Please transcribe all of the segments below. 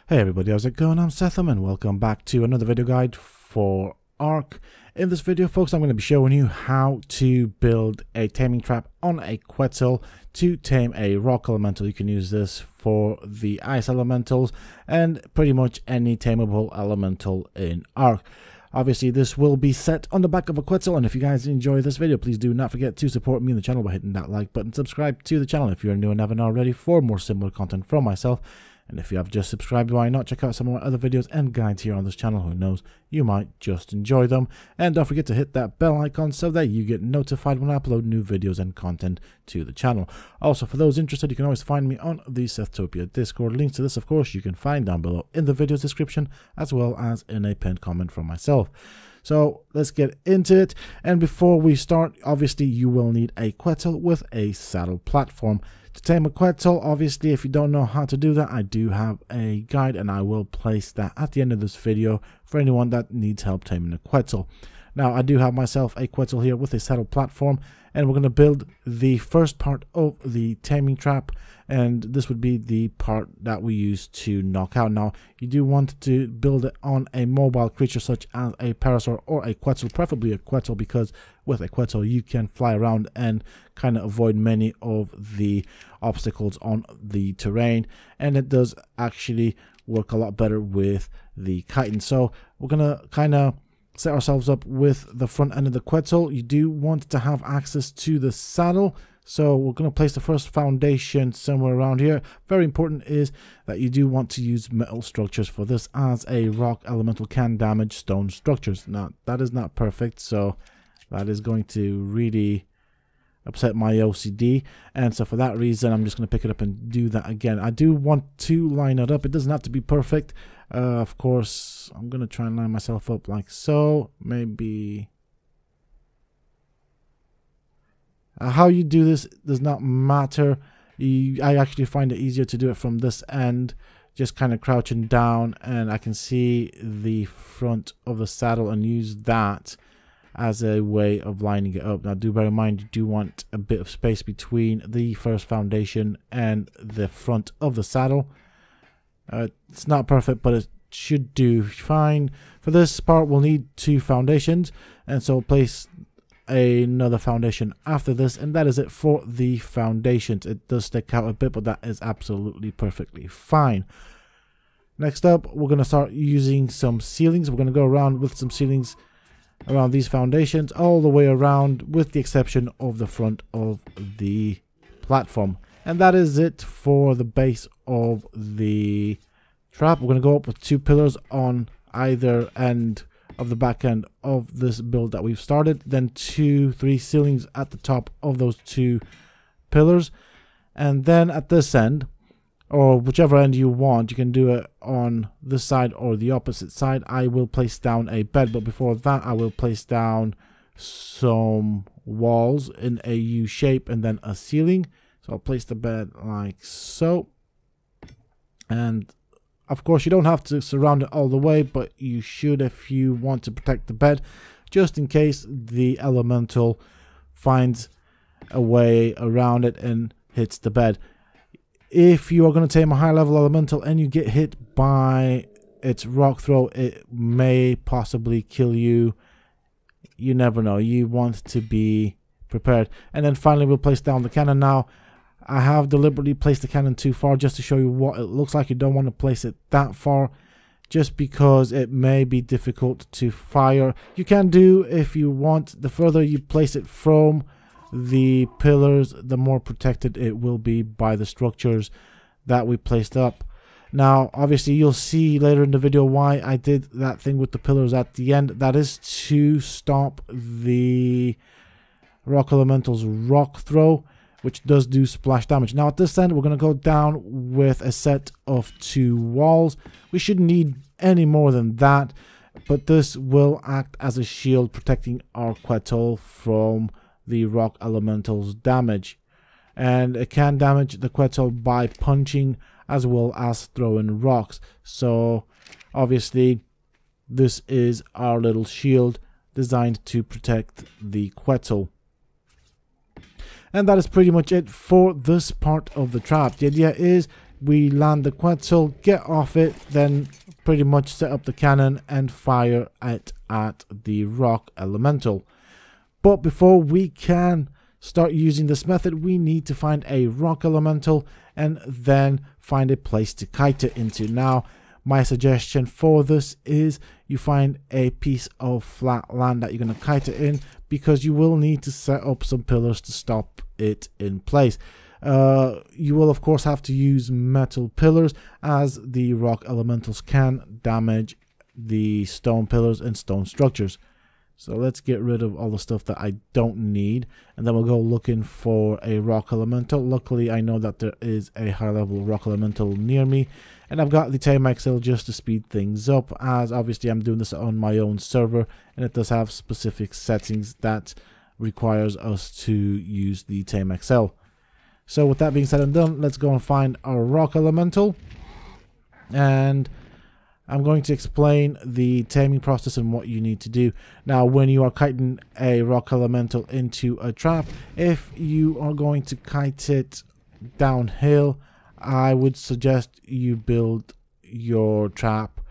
Hey everybody, how's it going? I'm Sethum and welcome back to another video guide for Ark. In this video, folks, I'm going to be showing you how to build a taming trap on a Quetzal to tame a rock elemental. You can use this for the ice elementals and pretty much any tameable elemental in Ark. Obviously, this will be set on the back of a Quetzal, and if you guys enjoy this video, please do not forget to support me in the channel by hitting that like button. Subscribe to the channel if you're new and haven't already for more similar content from myself. And if you have just subscribed, why not check out some of my other videos and guides here on this channel? Who knows, you might just enjoy them. And don't forget to hit that bell icon so that you get notified when I upload new videos and content to the channel. Also, for those interested, you can always find me on the Sethtopia Discord. Links to this, of course, you can find down below in the video's description, as well as in a pinned comment from myself. So let's get into it. And before we start, obviously you will need a Quetzal with a saddle platform. To tame a Quetzal, obviously, if you don't know how to do that, I do have a guide and I will place that at the end of this video for anyone that needs help taming a Quetzal. Now, I do have myself a Quetzal here with a saddle platform, and we're going to build the first part of the taming trap, and this would be the part that we use to knock out. Now, you do want to build it on a mobile creature such as a parasaur or a Quetzal, preferably a Quetzal, because with a Quetzal you can fly around and kind of avoid many of the obstacles on the terrain, and it does actually work a lot better with the chitin. So we're going to kind of set ourselves up with the front end of the Quetzal. You do want to have access to the saddle, so we're going to place the first foundation somewhere around here. Very important is that you do want to use metal structures for this, as a rock elemental can damage stone structures. Now, that is not perfect, so that is going to really upset my OCD, and so for that reason I'm just going to pick it up and do that again. I do want to line it up. It doesn't have to be perfect. Of course, I'm going to try and line myself up like so. Maybe how you do this does not matter. I actually find it easier to do it from this end, just kind of crouching down, and I can see the front of the saddle and use that as a way of lining it up. Now, do bear in mind, you do want a bit of space between the first foundation and the front of the saddle. It's not perfect, but it should do fine. For this part, we'll need two foundations, and so place another foundation after this, and that is it for the foundations. It does stick out a bit, but that is absolutely perfectly fine. Next up, we're going to start using some ceilings. We're going to go around with some ceilings around these foundations all the way around, with the exception of the front of the platform. And that is it for the base of the trap. We're going to go up with two pillars on either end of the back end of this build that we've started, then 2-3 ceilings at the top of those two pillars, and then at this end, or whichever end you want, you can do it on this side or the opposite side. I will place down a bed, but before that I will place down some walls in a U shape and then a ceiling. So I'll place the bed like so, and of course you don't have to surround it all the way, but you should if you want to protect the bed, just in case the elemental finds a way around it and hits the bed. If you are going to tame a high level elemental and you get hit by its rock throw, it may possibly kill you. You never know. You want to be prepared. And then finally we'll place down the cannon. Now, I have deliberately placed the cannon too far just to show you what it looks like. You don't want to place it that far, just because it may be difficult to fire. You can do, if you want, the further you place it from the pillars, the more protected it will be by the structures that we placed up. Now, obviously, you'll see later in the video why I did that thing with the pillars at the end. That is to stop the rock elemental's rock throw, which does do splash damage. Now, at this end, we're going to go down with a set of 2 walls. We shouldn't need any more than that, but this will act as a shield protecting our Quetzal from the rock elemental's damage, and it can damage the Quetzal by punching as well as throwing rocks. So obviously this is our little shield designed to protect the Quetzal. And that is pretty much it for this part of the trap. The idea is We land the Quetzal, get off it, then pretty much set up the cannon and fire it at the rock elemental. But before we can start using this method, we need to find a rock elemental and then find a place to kite it into. Now, my suggestion for this is you find a piece of flat land that you're going to kite it in, because you will need to set up some pillars to stop it in place. You will of course have to use metal pillars, as the rock elementals can damage the stone pillars and stone structures. So let's get rid of all the stuff that I don't need, and then we'll go looking for a rock elemental. Luckily, I know that there is a high level rock elemental near me, and I've got the Tame just to speed things up, as obviously I'm doing this on my own server, and it does have specific settings that requires us to use the Tame. So with that being said and done, let's go and find our rock elemental, and I'm going to explain the taming process and what you need to do. Now, when you are kiting a rock elemental into a trap, if you are going to kite it downhill, I would suggest you build your trap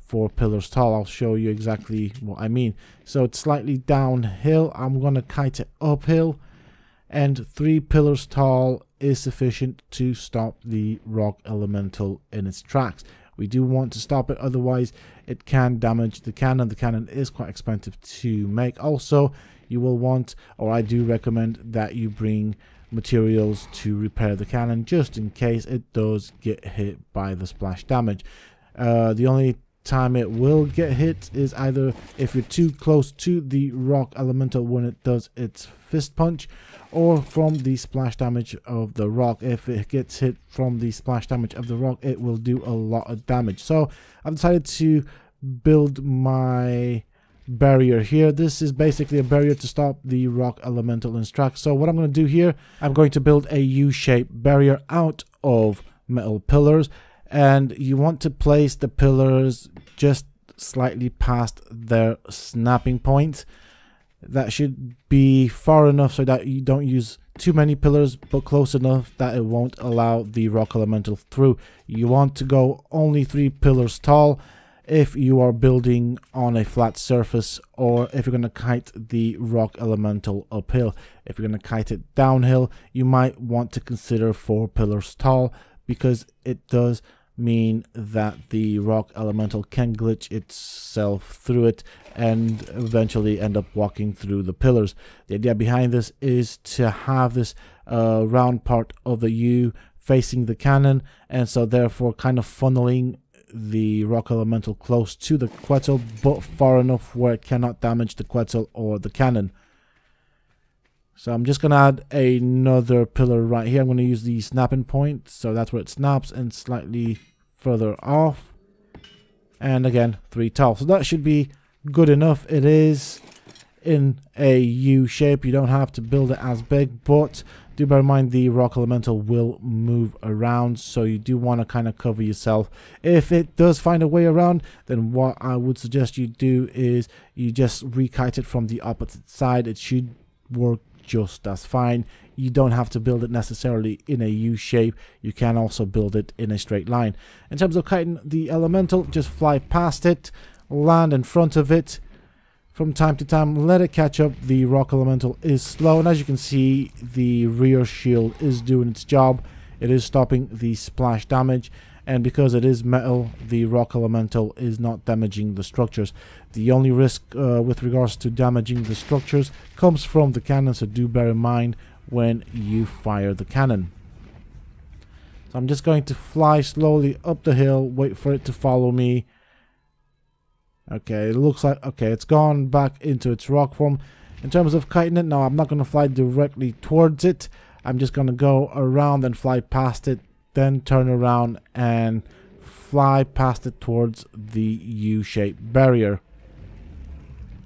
4 pillars tall. I'll show you exactly what I mean. So it's slightly downhill. I'm going to kite it uphill, and 3 pillars tall is sufficient to stop the rock elemental in its tracks. We do want to stop it, otherwise it can damage the cannon. The cannon is quite expensive to make. Also, you will want, or I do recommend, that you bring materials to repair the cannon, just in case it does get hit by the splash damage. The only time it will get hit is either if you're too close to the rock elemental when it does its fist punch, or from the splash damage of the rock. If it gets hit from the splash damage of the rock, it will do a lot of damage. So I've decided to build my barrier here. This is basically a barrier to stop the rock elemental in its tracks. So what I'm going to do here, I'm going to build a U-shaped barrier out of metal pillars, and you want to place the pillars just slightly past their snapping point. That should be far enough so that you don't use too many pillars, but close enough that it won't allow the rock elemental through. You want to go only 3 pillars tall if you are building on a flat surface, or if you're going to kite the rock elemental uphill. If you're going to kite it downhill, you might want to consider 4 pillars tall, because it does mean that the rock elemental can glitch itself through it and eventually end up walking through the pillars. The idea behind this is to have this round part of the U facing the cannon, and so therefore kind of funneling the rock elemental close to the Quetzal, but far enough where it cannot damage the Quetzal or the cannon. So I'm just going to add another pillar right here. I'm going to use the snapping point, so that's where it snaps, and slightly further off. And again, 3 tall. So that should be good enough. It is in a U shape. You don't have to build it as big, but do bear in mind the rock elemental will move around, so you do want to kind of cover yourself. If it does find a way around, then what I would suggest you do is you just rekite it from the opposite side. It should work just as fine. You don't have to build it necessarily in a U shape. You can also build it in a straight line. In terms of kiting the elemental, just fly past it, land in front of it. From time to time, let it catch up. The rock elemental is slow, and as you can see, the rear shield is doing its job. It is stopping the splash damage, and because it is metal, the rock elemental is not damaging the structures. The only risk with regards to damaging the structures comes from the cannon, so do bear in mind when you fire the cannon. So I'm just going to fly slowly up the hill, wait for it to follow me. Okay, it looks like, okay, it's gone back into its rock form. In terms of kiting it, now I'm not going to fly directly towards it. I'm just going to go around and fly past it, then turn around and fly past it towards the U-shaped barrier.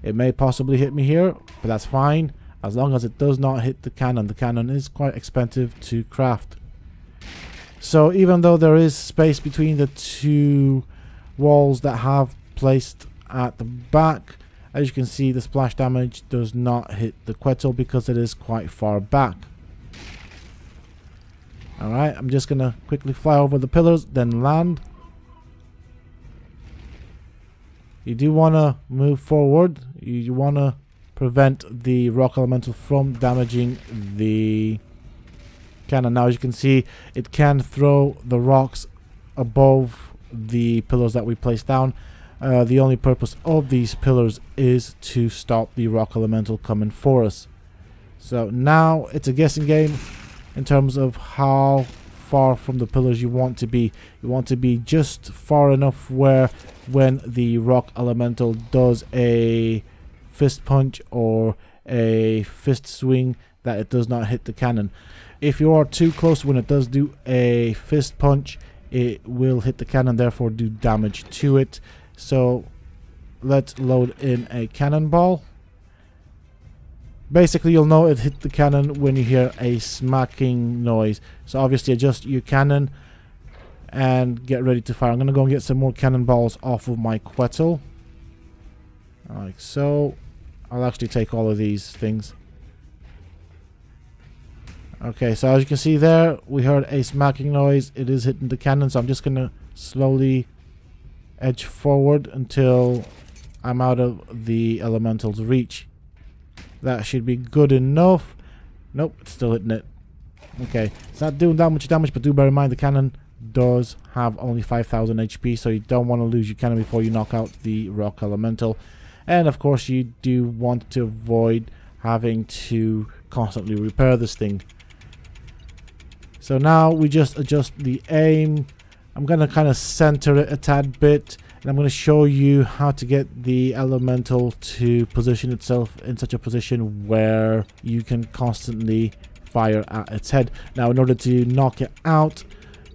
It may possibly hit me here, but that's fine, as long as it does not hit the cannon. The cannon is quite expensive to craft. So even though there is space between the 2 walls that have placed at the back, as you can see, the splash damage does not hit the Quetzal because it is quite far back. Alright, I'm just gonna quickly fly over the pillars, then land. You do want to move forward. You want to prevent the rock elemental from damaging the cannon. Now, as you can see, it can throw the rocks above the pillars that we placed down. The only purpose of these pillars is to stop the rock elemental coming for us. So now it's a guessing game in terms of how far from the pillars you want to be. You want to be just far enough where when the rock elemental does a fist punch or a fist swing that it does not hit the cannon. If you are too close when it does do a fist punch, it will hit the cannon, therefore do damage to it. So let's load in a cannonball. Basically, you'll know it hit the cannon when you hear a smacking noise. So obviously adjust your cannon and get ready to fire. I'm going to go and get some more cannonballs off of my Quetzal. Like so. I'll actually take all of these things. Okay, so as you can see there, we heard a smacking noise. It is hitting the cannon, so I'm just going to slowly edge forward until I'm out of the elemental's reach. That should be good enough. Nope, it's still hitting it. Okay, it's not doing that much damage, but do bear in mind the cannon does have only 5,000 HP, so you don't want to lose your cannon before you knock out the rock elemental. And of course, you do want to avoid having to constantly repair this thing. So now we just adjust the aim. I'm going to kind of center it a tad bit. And I'm going to show you how to get the elemental to position itself in such a position where you can constantly fire at its head. Now, in order to knock it out,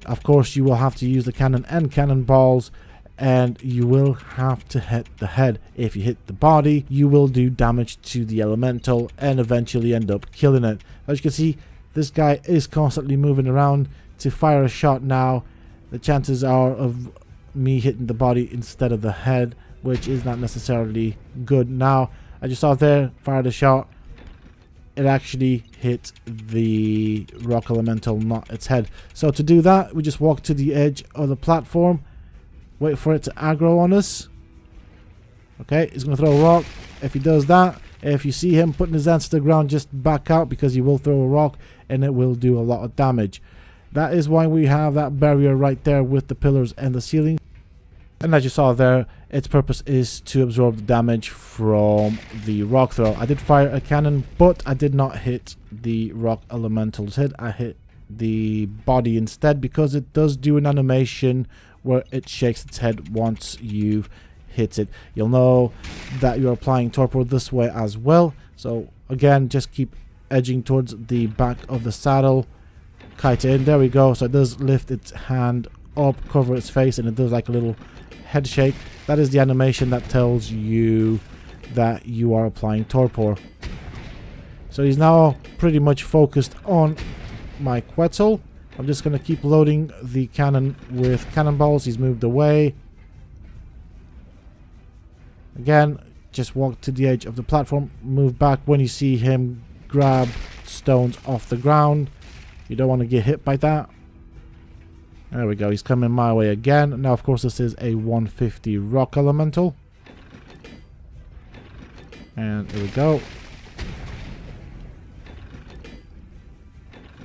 of course, you will have to use the cannon and cannonballs, and you will have to hit the head. If you hit the body, you will do damage to the elemental and eventually end up killing it. As you can see, this guy is constantly moving around. To fire a shot now, the chances are of me hitting the body instead of the head, which is not necessarily good. Now, as you saw there, fired a shot, it actually hit the rock elemental, not its head. So to do that, we just walk to the edge of the platform, wait for it to aggro on us. Okay, he's going to throw a rock. If he does that, if you see him putting his hands to the ground, just back out, because he will throw a rock and it will do a lot of damage. That is why we have that barrier right there with the pillars and the ceiling. And as you saw there, its purpose is to absorb the damage from the rock throw. I did fire a cannon, but I did not hit the rock elemental's head. I hit the body instead, because it does do an animation where it shakes its head once you've hit it. You'll know that you're applying torpor this way as well. So again, just keep edging towards the back of the saddle. Kite in, there we go. So it does lift its hand up, cover its face, and it does like a little head shake. That is the animation that tells you that you are applying torpor. So he's now pretty much focused on my Quetzal. I'm just going to keep loading the cannon with cannonballs. He's moved away. Again, just walk to the edge of the platform, move back when you see him grab stones off the ground. You don't want to get hit by that. There we go, he's coming my way again. Now, of course, this is a 150 rock elemental. And there we go.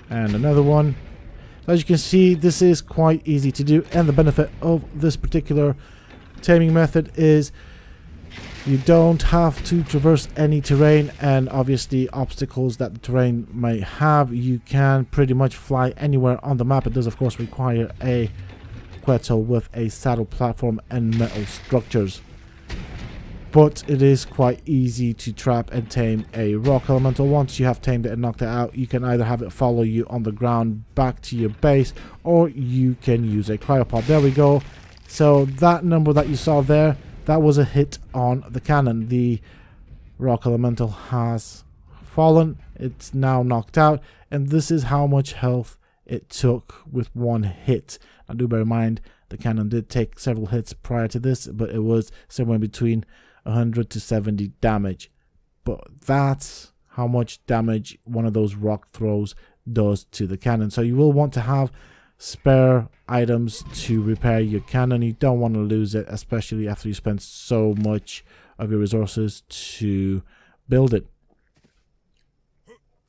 And another one. So as you can see, this is quite easy to do. And the benefit of this particular taming method is you don't have to traverse any terrain, and obviously obstacles that the terrain may have. You can pretty much fly anywhere on the map. It does, of course, require a Quetzal with a saddle platform and metal structures. But it is quite easy to trap and tame a rock elemental. Once you have tamed it and knocked it out, you can either have it follow you on the ground back to your base, or you can use a cryopod. There we go. So that number that you saw there, that was a hit on the cannon. The rock elemental has fallen. It's now knocked out, and this is how much health it took with one hit. Now do bear in mind, the cannon did take several hits prior to this, but it was somewhere between 100 to 70 damage. But that's how much damage one of those rock throws does to the cannon. So you will want to have spare items to repair your cannon. You don't want to lose it, especially after you spend so much of your resources to build it.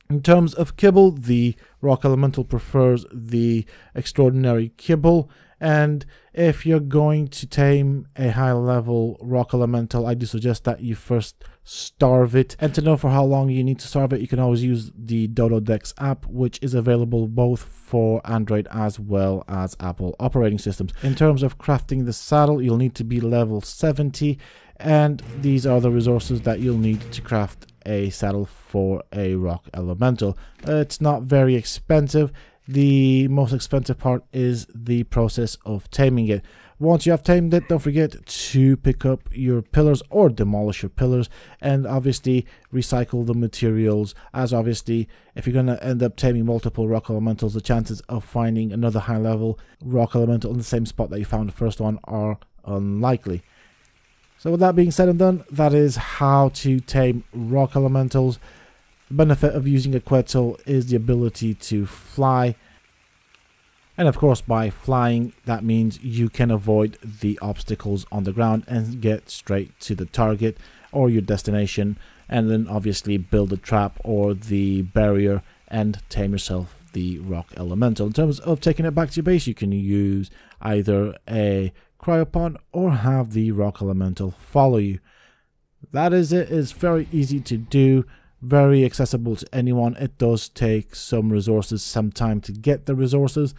In terms of kibble, the rock elemental prefers the extraordinary kibble, and if you're going to tame a high level rock elemental, I do suggest that you first starve it. And to know for how long you need to starve it, you can always use the Dodo Dex app, which is available both for Android as well as Apple operating systems. In terms of crafting the saddle, you'll need to be level 70, and these are the resources that you'll need to craft a saddle for a rock elemental. It's not very expensive. The most expensive part is the process of taming it. Once you have tamed it, don't forget to pick up your pillars or demolish your pillars, and obviously recycle the materials, as obviously if you're going to end up taming multiple rock elementals, the chances of finding another high level rock elemental in the same spot that you found the first one are unlikely. So with that being said and done, that is how to tame rock elementals. The benefit of using a Quetzal is the ability to fly. And of course, by flying, that means you can avoid the obstacles on the ground and get straight to the target or your destination, and then obviously build a trap or the barrier and tame yourself the rock elemental. In terms of taking it back to your base, you can use either a cryopod or have the rock elemental follow you. That is it. It's very easy to do, very accessible to anyone. It does take some resources, some time to get the resources,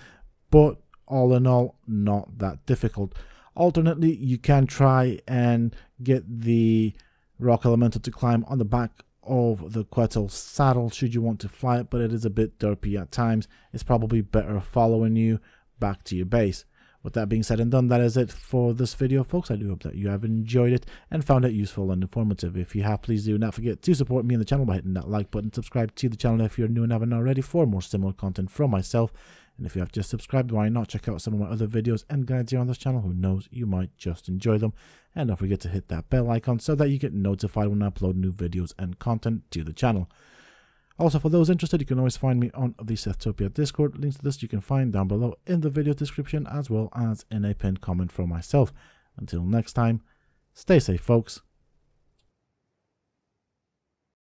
but all in all, not that difficult. Alternately, you can try and get the rock elemental to climb on the back of the Quetzal saddle should you want to fly it, but it is a bit derpy at times. It's probably better following you back to your base. With that being said and done, that is it for this video, folks. I do hope that you have enjoyed it and found it useful and informative. If you have, please do not forget to support me on the channel by hitting that like button. Subscribe to the channel if you're new and haven't already for more similar content from myself. And if you have just subscribed, why not check out some of my other videos and guides here on this channel? Who knows, you might just enjoy them. And don't forget to hit that bell icon so that you get notified when I upload new videos and content to the channel. Also, for those interested, you can always find me on the Sethtopia Discord. Links to this you can find down below in the video description, as well as in a pinned comment from myself. Until next time, stay safe, folks.